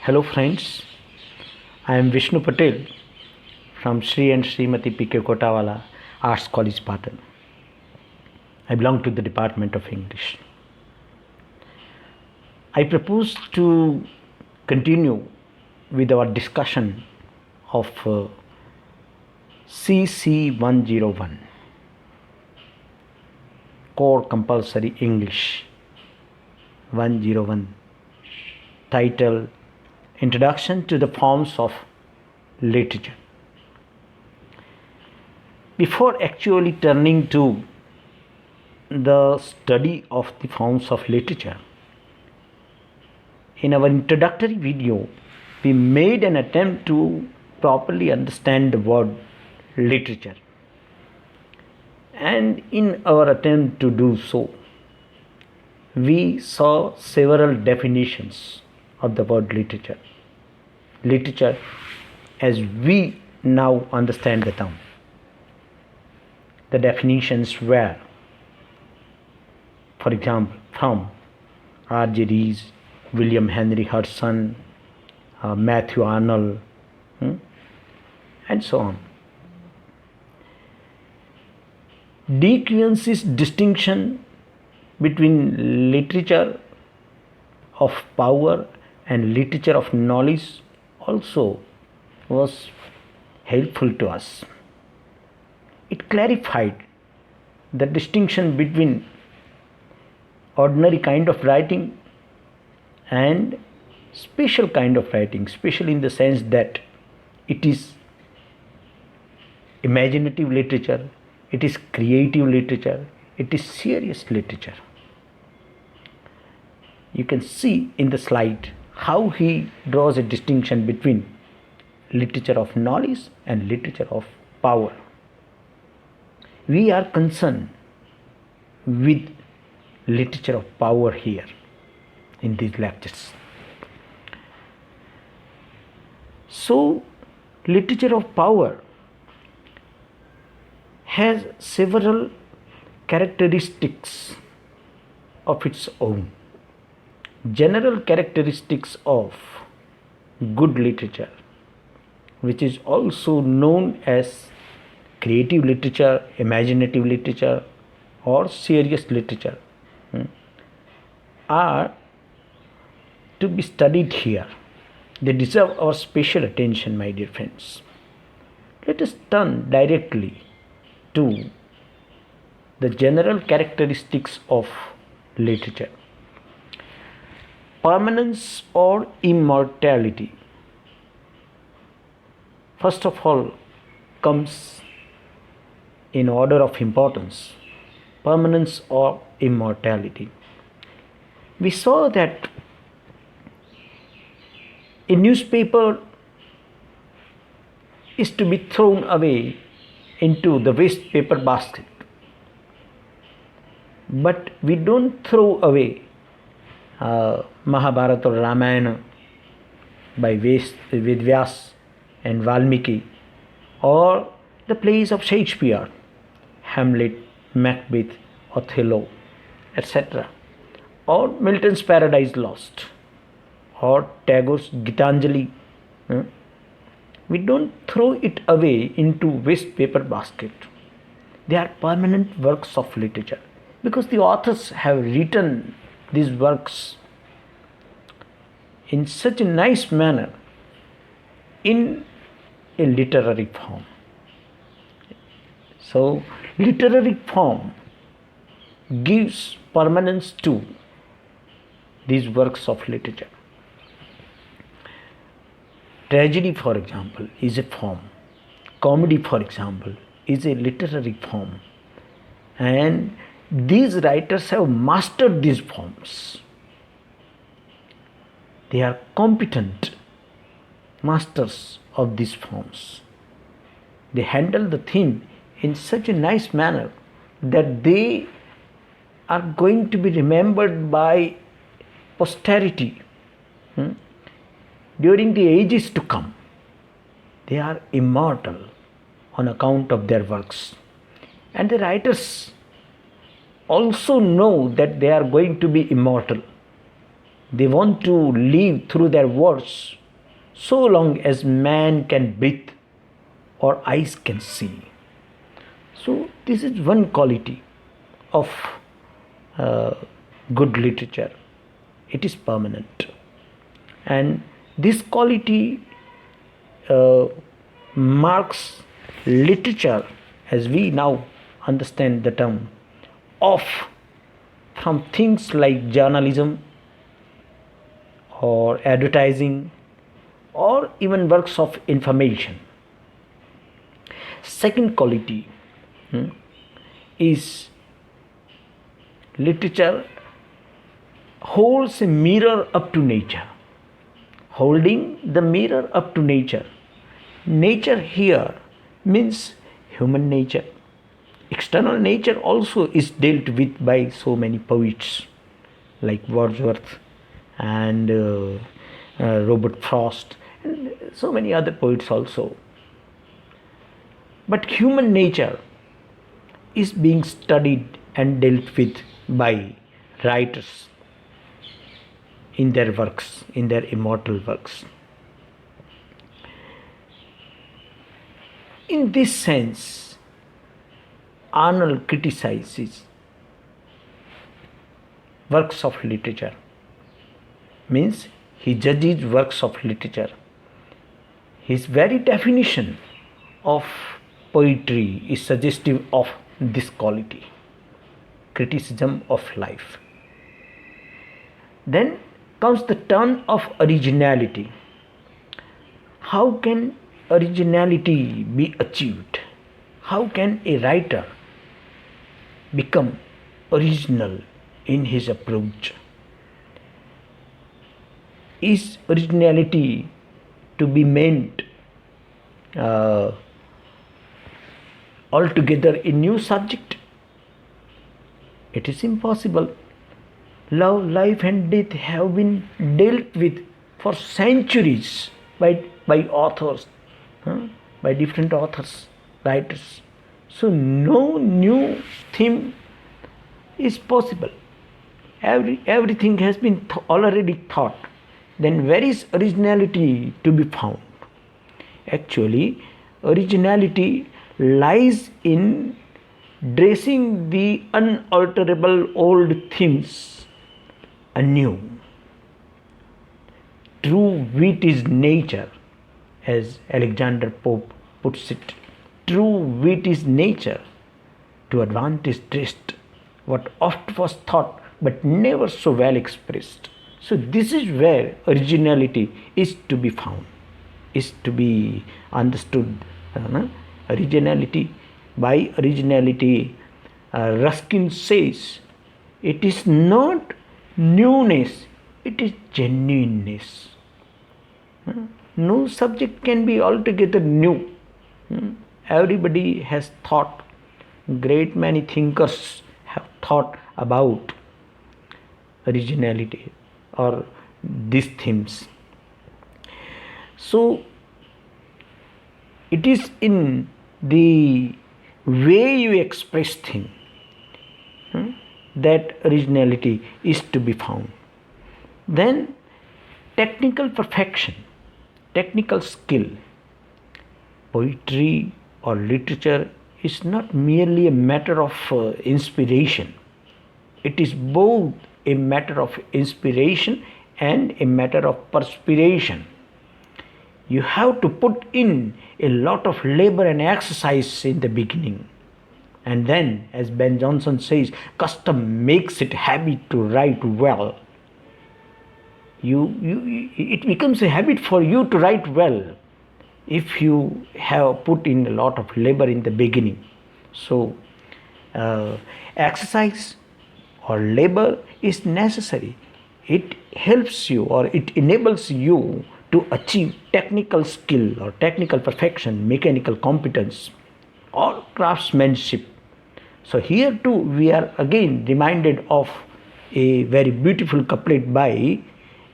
Hello friends, I am Vishnu Patel from Sri and Srimati P.K. Kotawala Arts College, Patan. I belong to the Department of English. I propose to continue with our discussion of CC-101, Core Compulsory English 101, titled Introduction to the Forms of Literature. Before actually turning to the study of the forms of literature, in our introductory video, we made an attempt to properly understand the word literature. And in our attempt to do so, we saw several definitions of the word literature. Literature as we now understand the term. The definitions were, for example, from R.J. Rees, William Henry Hudson, Matthew Arnold, and so on. De Quincey's distinction between literature of power and literature of knowledge also was helpful to us. It clarified the distinction between ordinary kind of writing and special kind of writing, special in the sense that it is imaginative literature, it is creative literature, it is serious literature. You can see in the slide how he draws a distinction between literature of knowledge and literature of power. We are concerned with literature of power here in these lectures. So, literature of power has several characteristics of its own. General characteristics of good literature, which is also known as creative literature, imaginative literature, or serious literature, are to be studied here. They deserve our special attention, my dear friends. Let us turn directly to the general characteristics of literature. Permanence or immortality. First of all comes in order of importance, permanence or immortality. We saw that a newspaper is to be thrown away into the waste paper basket. But we don't throw away Mahabharata or Ramayana by Ved Vyas and Valmiki, or the plays of Shakespeare, Hamlet, Macbeth, Othello, etc., or Milton's Paradise Lost, or Tagore's Gitanjali. We don't throw it away into waste paper basket. They are permanent works of literature because the authors have written these works in such a nice manner in a literary form. So, literary form gives permanence to these works of literature. Tragedy, for example, is a form. Comedy, for example, is a literary form. And these writers have mastered these forms. They are competent masters of these forms. They handle the theme in such a nice manner that they are going to be remembered by posterity during the ages to come. They are immortal on account of their works. And the writers also know that they are going to be immortal. They want to live through their words so long as man can breathe or eyes can see. So this is one quality of good literature. It is permanent, and this quality marks literature, as we now understand the term, off from things like journalism or advertising or even works of information. Second quality is literature holds a mirror up to nature. Holding the mirror up to nature. Nature here means human nature. External nature also is dealt with by so many poets like Wordsworth and Robert Frost and so many other poets also. But human nature is being studied and dealt with by writers in their works, in their immortal works. In this sense, Arnold criticizes works of literature, means he judges works of literature. His very definition of poetry is suggestive of this quality, criticism of life. Then comes the turn of originality. How can originality be achieved? How can a writer become original in his approach? Is originality to be meant altogether a new subject? It is impossible. Love, life and death have been dealt with for centuries by authors, by different authors, writers. So no new theme is possible. Everything has been already thought. Then where is originality to be found? Actually, originality lies in dressing the unalterable old themes anew. True wit is nature, as Alexander Pope puts it. True wit is nature, to advantage dressed, what oft was thought but never so well expressed. So this is where originality is to be found, is to be understood. Originality, by originality, Ruskin says, it is not newness, it is genuineness. No subject can be altogether new. Everybody has thought, great many thinkers have thought about originality or these themes. So it is in the way you express things that originality is to be found. Then technical perfection, technical skill. Poetry or literature is not merely a matter of inspiration. It is both a matter of inspiration and a matter of perspiration. You have to put in a lot of labor and exercise in the beginning. And then, as Ben Jonson says, custom makes it habit to write well. It becomes a habit for you to write well if you have put in a lot of labor in the beginning. So, exercise or labor is necessary. It helps you or it enables you to achieve technical skill or technical perfection, mechanical competence or craftsmanship. So here too we are again reminded of a very beautiful couplet by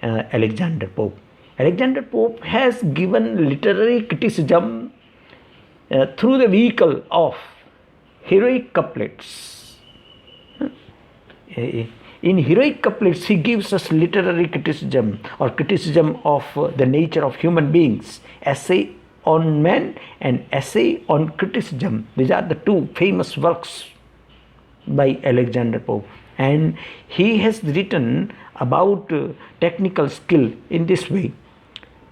Alexander Pope. Alexander Pope has given literary criticism through the vehicle of heroic couplets. In heroic couplets, he gives us literary criticism or criticism of the nature of human beings. Essay on Man and Essay on Criticism. These are the two famous works by Alexander Pope. And he has written about technical skill in this way.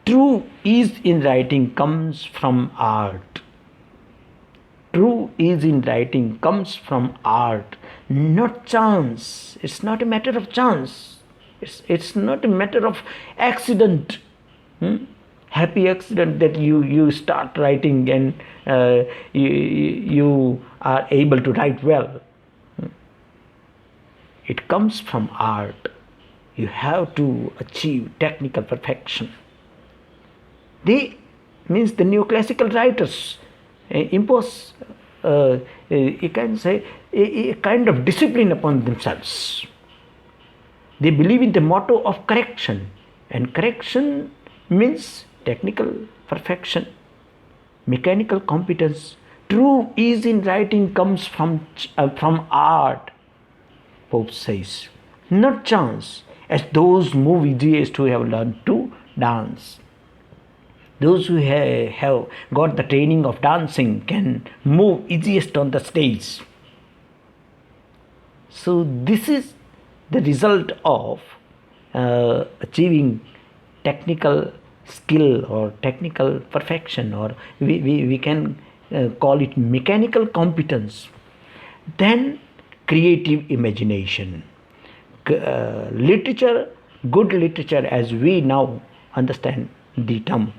True ease in writing comes from art. True ease in writing comes from art, not chance. It's not a matter of chance. It's not a matter of accident. Happy accident that you start writing and you are able to write well. It comes from art. You have to achieve technical perfection. The neoclassical writers impose you can say a kind of discipline upon themselves. They believe in the motto of correction, and correction means technical perfection, mechanical competence. True ease in writing comes from art, Pope says, not chance, as those move easiest who have learned to dance. Those who have got the training of dancing can move easiest on the stage. So this is the result of achieving technical skill or technical perfection, or we can call it mechanical competence. Then creative imagination. Literature, good literature as we now understand the term,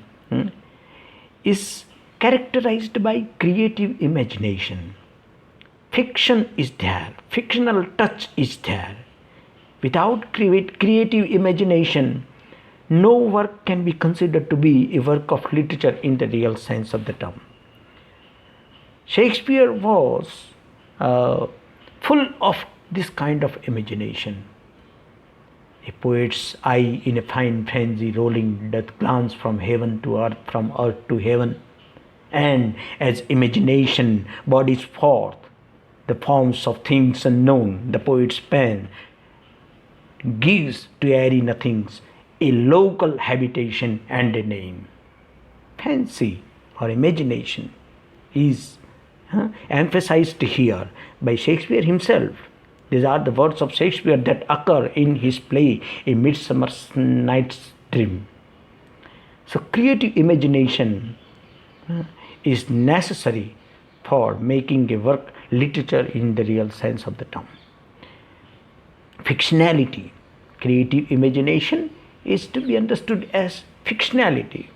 is characterized by creative imagination. Fiction is there, fictional touch is there. Without creative imagination, no work can be considered to be a work of literature in the real sense of the term. Shakespeare was full of this kind of imagination. A poet's eye in a fine frenzy rolling doth glance from heaven to earth, from earth to heaven. And as imagination bodies forth the forms of things unknown, the poet's pen gives to airy nothings a local habitation and a name. Fancy or imagination is emphasized here by Shakespeare himself. These are the words of Shakespeare that occur in his play A Midsummer Night's Dream. So creative imagination is necessary for making a work literature in the real sense of the term. Fictionality. Creative imagination is to be understood as fictionality.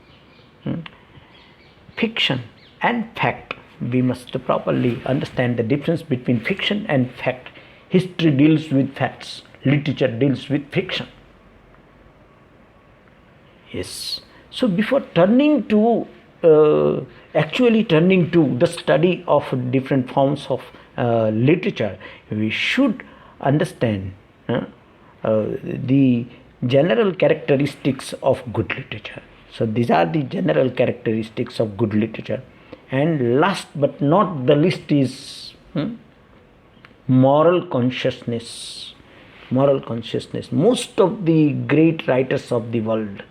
Fiction and fact. We must properly understand the difference between fiction and fact. History deals with facts, literature deals with fiction. Yes. So before turning to the study of different forms of literature, we should understand the general characteristics of good literature. So these are the general characteristics of good literature. And last but not the least is moral consciousness. Moral consciousness. Most of the great writers of the world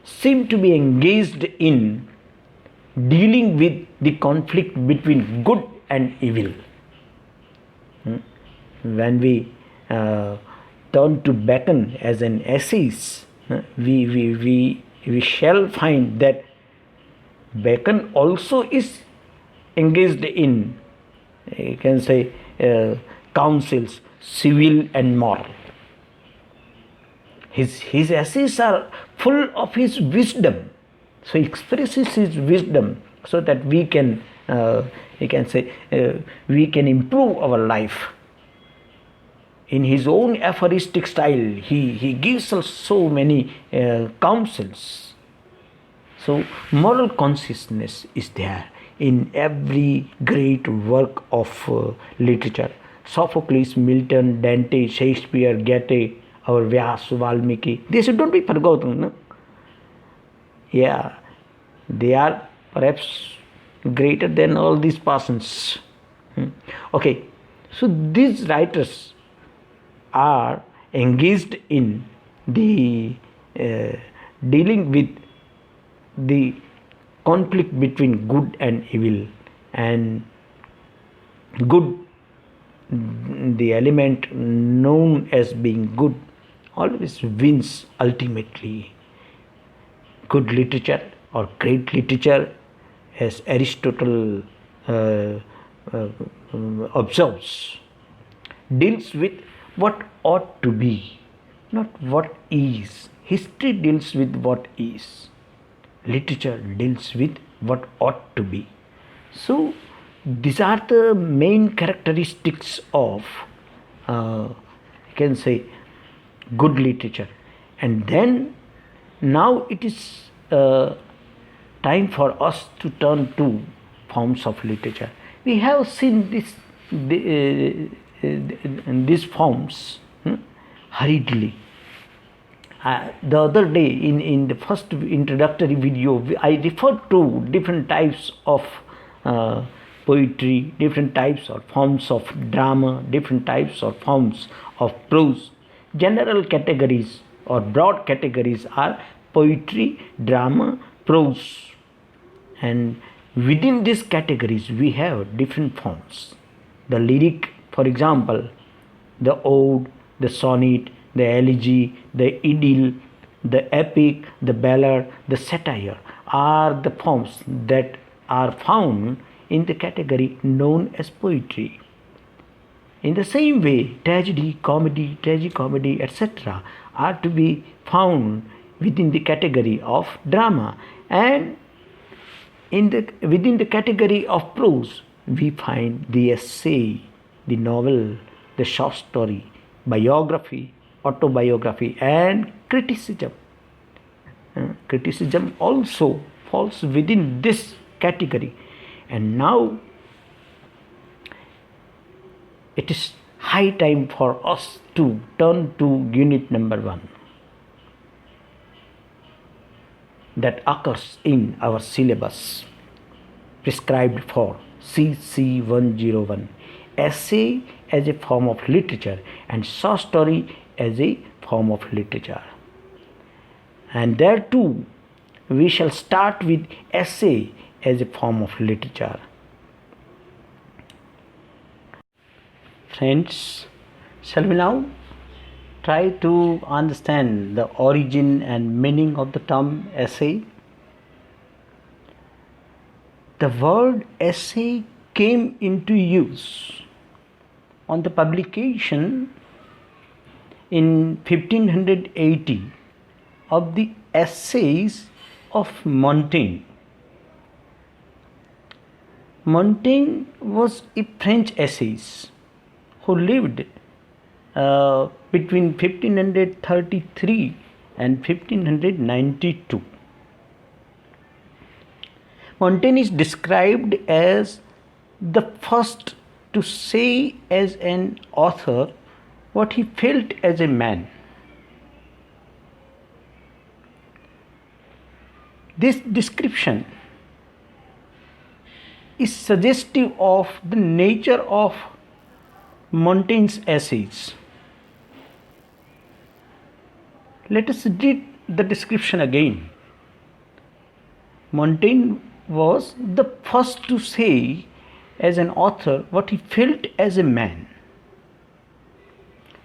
seem to be engaged in dealing with the conflict between good and evil. When we turn to Bacon as an essayist, we shall find that Bacon also is engaged in, you can say, counsels, civil and moral. His essays are full of his wisdom. So he expresses his wisdom so that we can, we can improve our life. In his own aphoristic style, he gives us so many counsels. So moral consciousness is there in every great work of literature. Sophocles, Milton, Dante, Shakespeare, Goethe, our Vyas, Valmiki. These don't be forgotten. No? Yeah, they are perhaps greater than all these persons. Okay, so these writers are engaged in the dealing with the conflict between good and evil, and good, the element known as being good, always wins ultimately. Good literature or great literature, as Aristotle observes, deals with what ought to be, not what is. History deals with what is. Literature deals with what ought to be. So these are the main characteristics of, you can say, good literature. And then now it is time for us to turn to forms of literature. We have seen these forms hurriedly. The other day in the first introductory video, I referred to different types of poetry, different types or forms of drama, different types or forms of prose. General categories or broad categories are poetry, drama, prose, and within these categories we have different forms. The lyric, for example, the ode, the sonnet, the elegy, the idyll, the epic, the ballad, the satire are the forms that are found in the category known as poetry. In the same way, tragedy, comedy, tragicomedy, etc. are to be found within the category of drama, and within the category of prose we find the essay, the novel, the short story, biography, autobiography, and criticism. Criticism also falls within this category. And now it is high time for us to turn to unit number 1 that occurs in our syllabus prescribed for CC-101, essay as a form of literature and short story as a form of literature. And there too we shall start with essay as a form of literature. Friends, shall we now try to understand the origin and meaning of the term essay? The word essay came into use on the publication in 1580 of the essays of Montaigne. Montaigne was a French essayist who lived between 1533 and 1592. Montaigne is described as the first to say as an author what he felt as a man. This description is suggestive of the nature of Montaigne's essays. Let us read the description again. Montaigne was the first to say as an author what he felt as a man.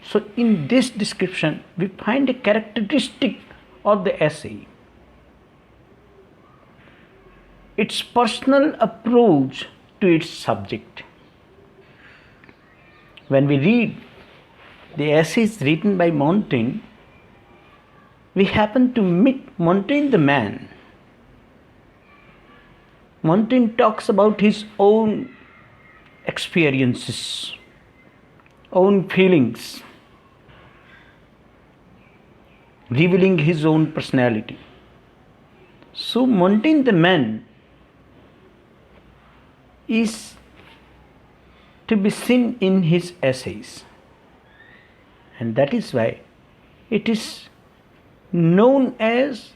So in this description we find a characteristic of the essay. Its personal approach to its subject. When we read the essays written by Montaigne, we happen to meet Montaigne the man. Montaigne talks about his own experiences, own feelings, revealing his own personality. So Montaigne the man is to be seen in his essays, and that is why it is known as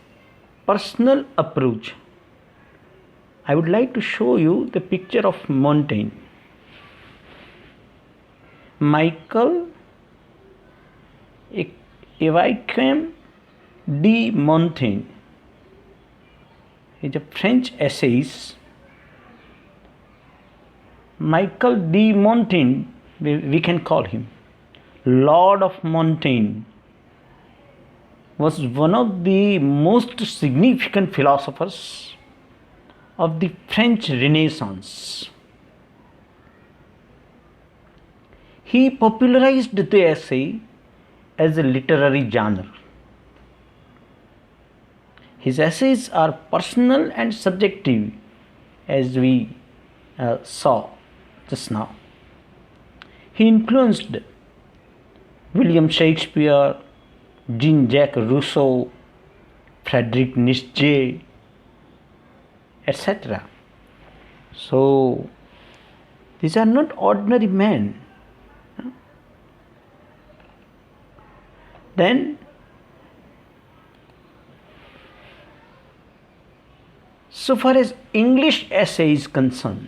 personal approach. I would like to show you the picture of Montaigne. Michael Joachim de Montaigne is a French essayist. Michael de Montaigne, we can call him Lord of Montaigne, was one of the most significant philosophers of the French Renaissance. He popularized the essay as a literary genre. His essays are personal and subjective, as we saw just now. He influenced William Shakespeare, Jean-Jacques Rousseau, Friedrich Nietzsche, etc. So, these are not ordinary men. Then, so far as English essay is concerned,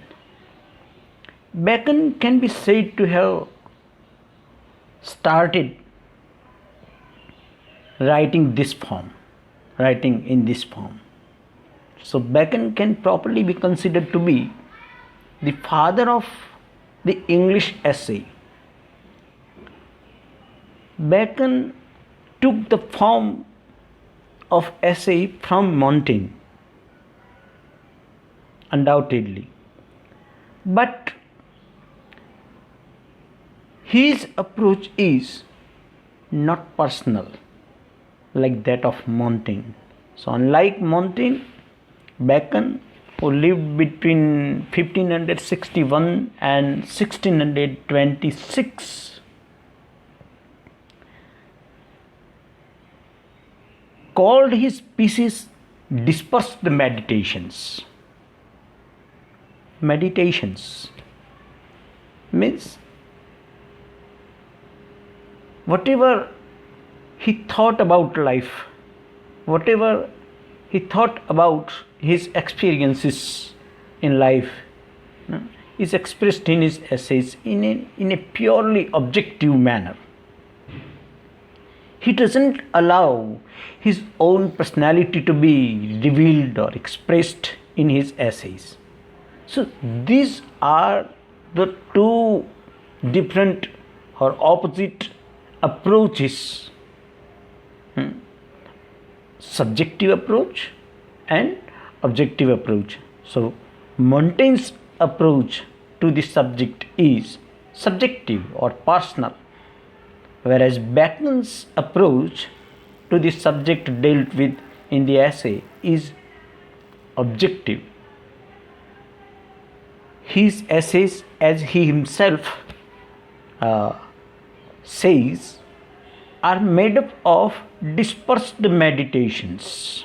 Bacon can be said to have started writing in this form. So Bacon can properly be considered to be the father of the English essay. Bacon took the form of essay from Montaigne, undoubtedly, but his approach is not personal like that of Montaigne. So unlike Montaigne, Bacon, who lived between 1561 and 1626, called his pieces dispersed meditations. Meditations means whatever he thought about life, whatever he thought about his experiences in life, is expressed in his essays in a purely objective manner. He doesn't allow his own personality to be revealed or expressed in his essays. So these are the two different or opposite approaches, subjective approach and objective approach. So Montaigne's approach to the subject is subjective or personal, whereas Bacon's approach to the subject dealt with in the essay is objective. His essays, as he himself says, are made up of dispersed meditations,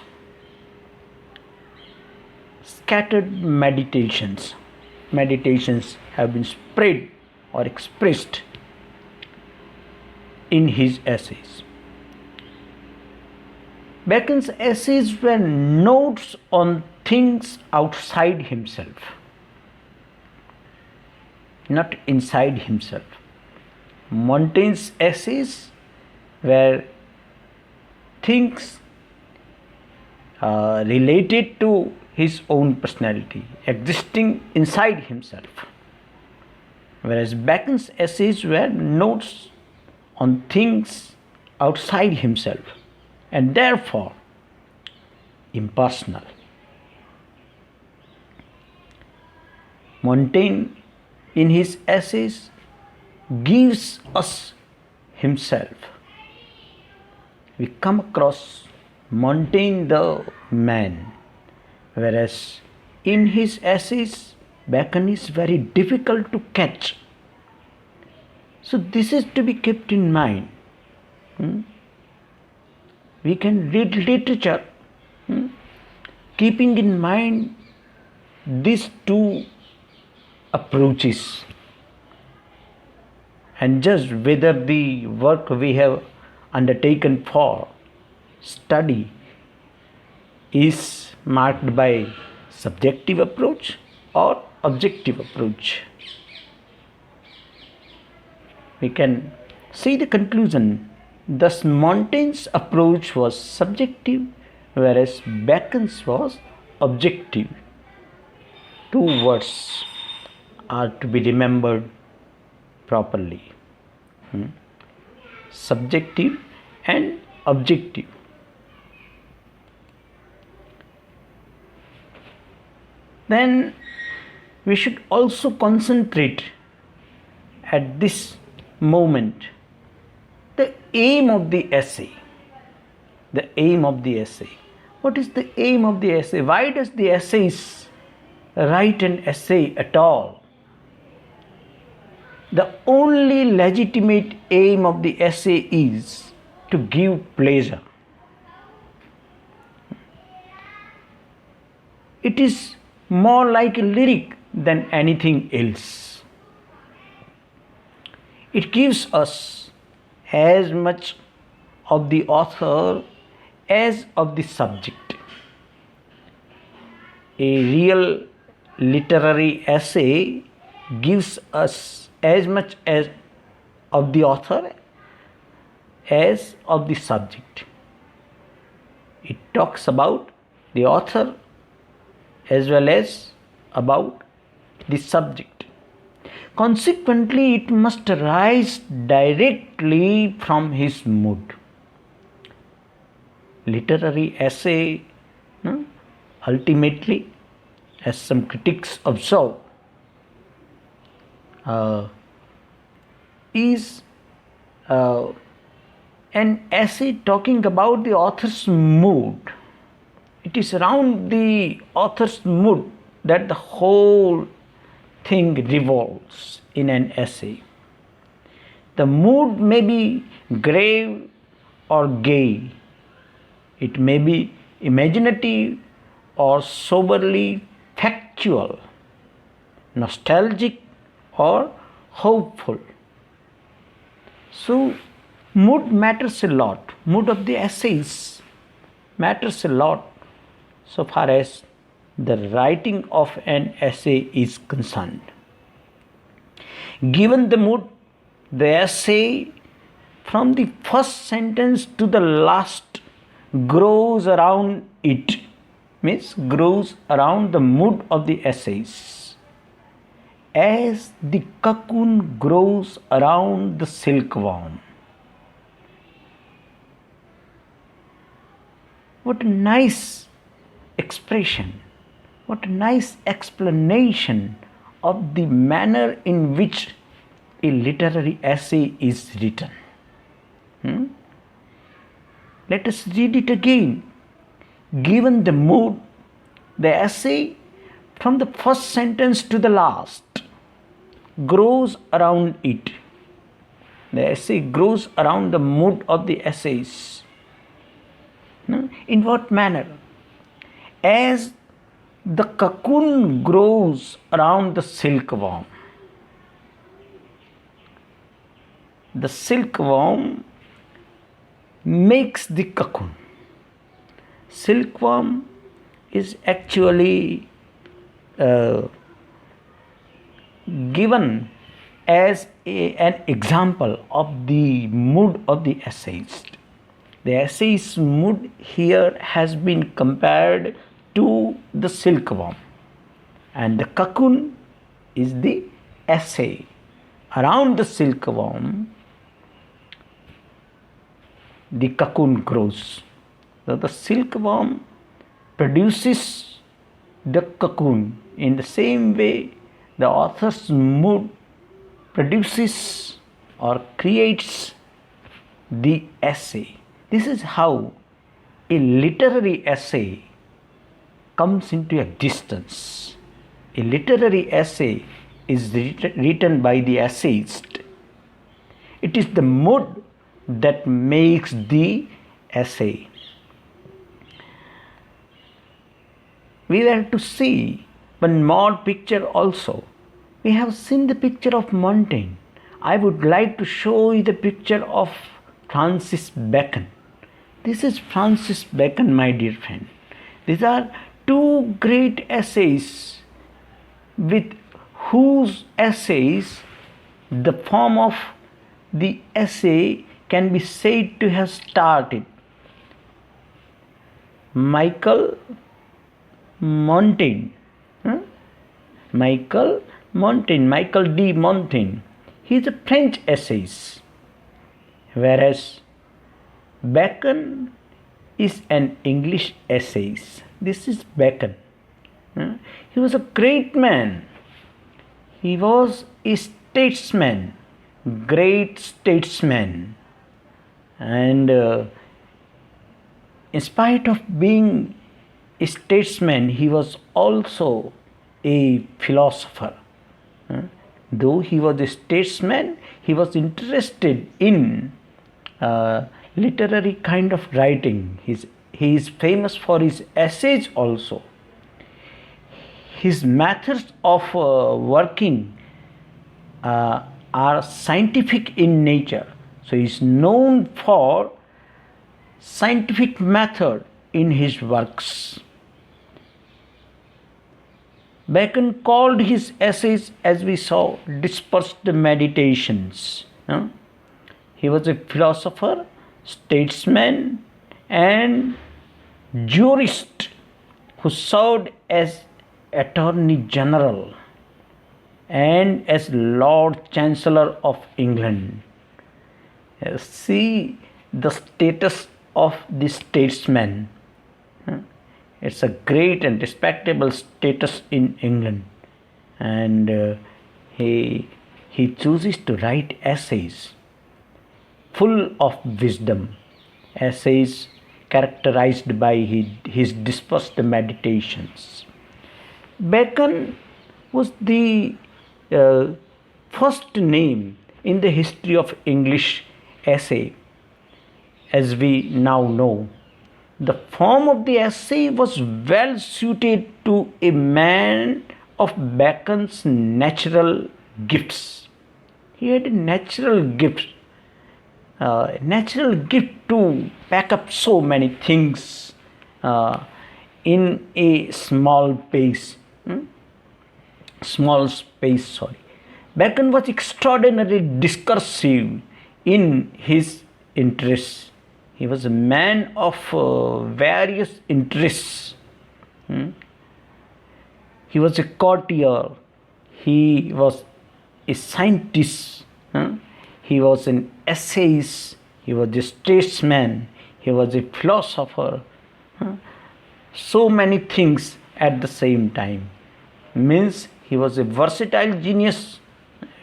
scattered meditations. Meditations have been spread or expressed in his essays. Bacon's essays were notes on things outside himself, not inside himself. Montaigne's essays were things related to his own personality, existing inside himself, whereas Bacon's essays were notes on things outside himself and therefore impersonal. Montaigne, in his essays, gives us himself. We come across Montaigne the man, whereas in his essays Bacon is very difficult to catch. So this is to be kept in mind. We can read literature keeping in mind these two approaches and judge whether the work we have undertaken for study is marked by subjective approach or objective approach. We can see the conclusion Thus, Montaigne's approach was subjective, whereas Bacon's was objective. Two words are to be remembered properly: subjective and objective. Then we should also concentrate at this moment the aim of the essay. The aim of the essay. What is the aim of the essay? Why does the essayist write an essay at all? The only legitimate aim of the essay is to give pleasure. It is more like a lyric than anything else. It gives us as much of the author as of the subject. A real literary essay gives us as much as of the author as of the subject. It talks about the author as well as about the subject. Consequently, it must arise directly from his mood. Literary essay, ultimately, as some critics observe, is an essay talking about the author's mood. It is around the author's mood that the whole thing revolves in an essay. The mood may be grave or gay. It may be imaginative or soberly factual, nostalgic or hopeful. So, mood matters a lot. Mood of the essays matters a lot so far as the writing of an essay is concerned. Given the mood, the essay from the first sentence to the last grows around it, means grows around the mood of the essays, as the cocoon grows around the silkworm. What a nice expression, what a nice explanation of the manner in which a literary essay is written. Let us read it again. Given the mood, the essay from the first sentence to the last grows around it. The essay grows around the mood of the essays. In what manner? As the cocoon grows around the silkworm. The silkworm makes the cocoon. Silkworm is actually given as an example of the mood of the essayist. The essayist's mood here has been compared to the silkworm, and the cocoon is the essay. Around the silkworm, the cocoon grows. So the silkworm produces the cocoon. In the same way, the author's mood produces or creates the essay. This is how a literary essay comes into existence. A literary essay is written by the essayist. It is the mood that makes the essay. We were to see one more picture also. We have seen the picture of Montaigne. I would like to show you the picture of Francis Bacon. This is Francis Bacon, my dear friend. These are two great essays with whose essays the form of the essay can be said to have started. Michael Montaigne, Michael D. Montaigne, he is a French essayist, whereas Bacon is an English essayist. This is Bacon. He was a great man. He was a statesman, great statesman, and in spite of being a statesman, he was also a philosopher. Though he was a statesman, he was interested in literary kind of writing. He is famous for his essays also. His methods of working are scientific in nature. So he is known for scientific method in his works. Bacon called his essays, as we saw, dispersed meditations. He was a philosopher, statesman, and jurist who served as Attorney General and as Lord Chancellor of England. See the status of this statesman. It's a great and respectable status in England, and he chooses to write essays full of wisdom, essays characterized by his dispersed meditations. Bacon was the first name in the history of English essay, as we now know. The form of the essay was well suited to a man of Bacon's natural gifts. He had a natural gift to pack up so many things in a small space. Bacon was extraordinarily discursive in his interests. He was a man of various interests. He was a courtier. He was a scientist. He was an essayist. He was a statesman. He was a philosopher. So many things at the same time. Means he was a versatile genius.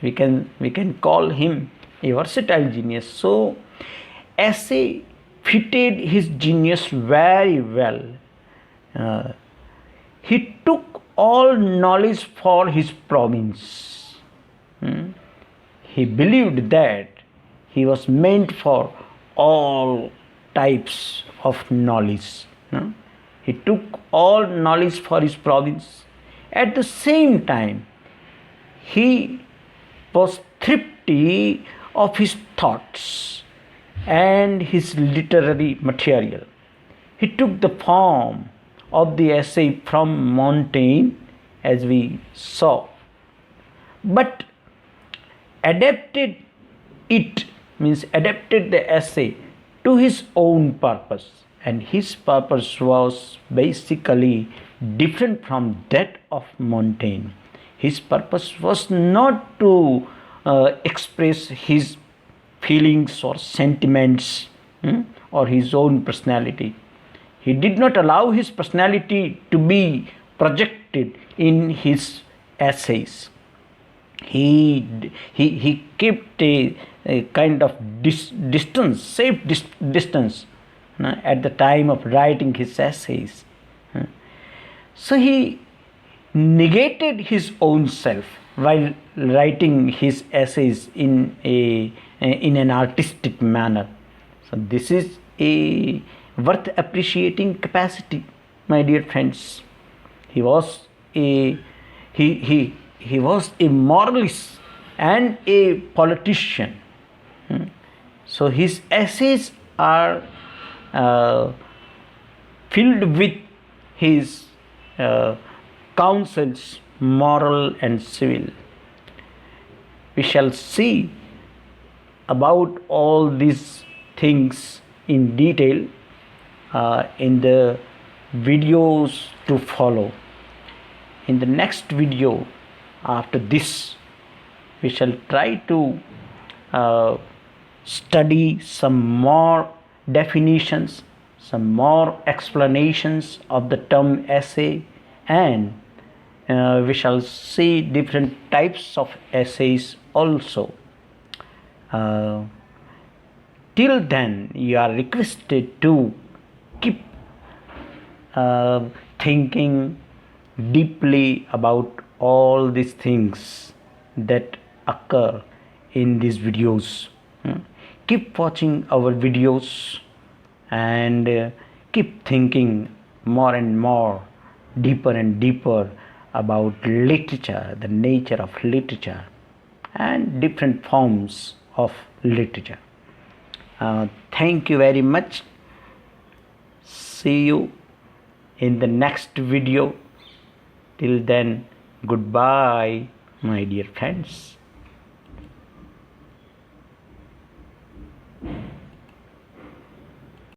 We can call him a versatile genius. So essay fitted his genius very well. He took all knowledge for his province. He believed that he was meant for all types of knowledge. He took all knowledge for his province. At the same time, he was thrifty of his thoughts and his literary material. He took the form of the essay from Montaigne, as we saw, but adapted the essay to his own purpose, and his purpose was basically different from that of Montaigne. His purpose was not to express his feelings or sentiments or his own personality. He did not allow his personality to be projected in his essays. He kept a kind of safe distance at the time of writing his essays. So he negated his own self while writing his essays in an artistic manner. So this is a worth appreciating capacity, my dear friends. He was a moralist and a politician. So his essays are filled with his counsels, moral and civil. We shall see about all these things in detail in the videos to follow. In the next video after this, we shall try to study some more definitions, some more explanations of the term essay, and we shall see different types of essays also. Till then, you are requested to keep thinking deeply about all these things that occur in these videos. Keep watching our videos and keep thinking more and more, deeper and deeper about literature, the nature of literature, and different forms of literature. Thank you very much. See you in the next video. Till then, goodbye, my dear friends.